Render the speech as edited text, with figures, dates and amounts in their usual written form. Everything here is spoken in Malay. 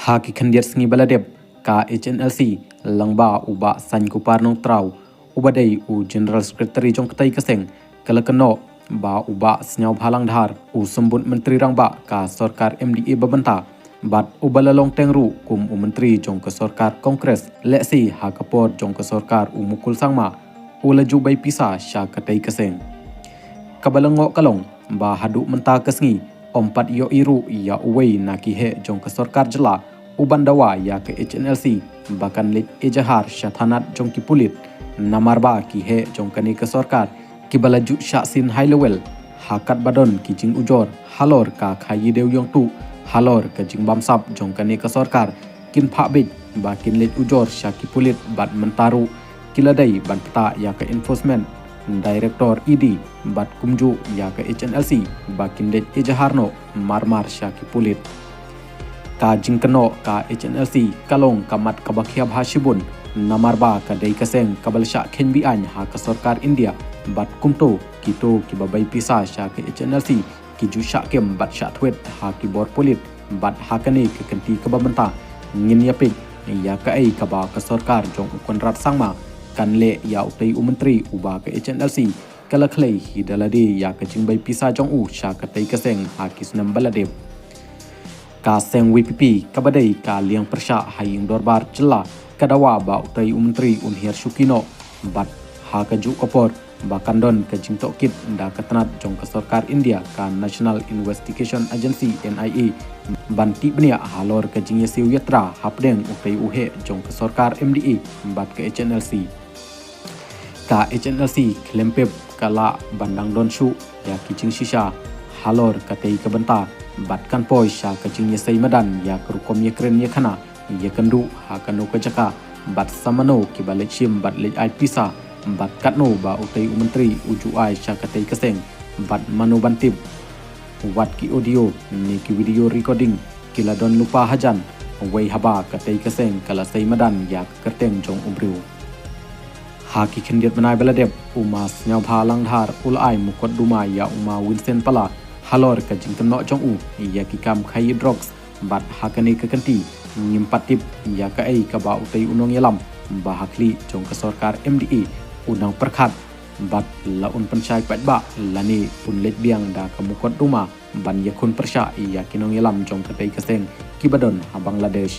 Haki khandiat sngi baladeb ka HNLC langba uba san kupar nong trau ubadei u General Secretary jong ketai keseng kalakano ba uba senyau bhalang dhar u sembut menteri rangba ka sorkar MDA babenta bat ubalalong tengru kum u menteri jong ke sorkar kongres leksi ha kapor jong ke sorkar u mukul sangma u laju bai pisa sya ketai keseng kabalangok kalong ba hadu menta kesngi ompat yo iru ya uwei naki he jong ke sorkar jela uban dawa ya ke HNLC bahkan lit ejahar syathanat jong ki pulit namarba ki he jong kani ke sorkar ki balaju syaksin high level hakat badon ki jing ujor halor ka khayi deu yong tu halor ke jing bamsap jong kani ke sorkar kin phak bit bakin lit ujor syaki pulit bat mentaru kiladai ban peta ya ke enforcement Director ED bat kumju ya ke HNLC bakin lit ejaharno marmar syaki pulit ka jingkeno ka HNLC kalong kamat kabakhia bhashibun namarba ka dei kaseng kabalsha khenbi an ha ka sorkar India bat kumto kito ki babai pisa sha ke HNLC ki ju sha kem bat sha thwet ha ki bor polit bat ha kani ke kenti ka babenta ngin yapik ya ka ai ka ba ka sorkar jong konrat sangma kanle ya utai menteri uba ke HNLC kala khlei hi dalade ya ka jingbai pisa jong u sha ka tai kaseng ha ki snam balade ka seng WPP kabadai ka liang persya haying dorbar jela kadawa ba utai menteri unhir syukino bat ha kaju kopor bahkan don ke jingtok kit da ketenat jong ke sorkar India ka National Investigation Agency NIA banti benia halor ke jingye siu yatra hapdeng utai uhe jong ke sorkar MDA bat ke HNLC ka HNLC klempep kala bandang don shu ya kijing shisha halor katei kebenta bat kan poi sha kajing yesai madan ya kerukom ye kren ye khana ye kendu ha kanu kajaka bat samano ki balik shim bat lej ai pisa bat katno ba utai menteri uju ai sha katei keseng bat manu bantib wat ki audio ni ki video recording kila don lupa hajan wei haba katei keseng kala sai madan ya kerteng jong ubriu haki khendiat manai baladeb umas nyau phalang dhar ulai mukot duma ya uma Winston pala halor ka jingkeno jong u ya ki kam khai drugs bat hakani ka kanti ngimpatip ya ka ai ka ba utai unong yalam ba hakli jong ka sorkar MDA unang perkhat bat la un panchai pat ba lani un let biang da ka mukot duma ban yakun persya ya kinong yalam jong ka tai kaseng ki badon ha Bangladesh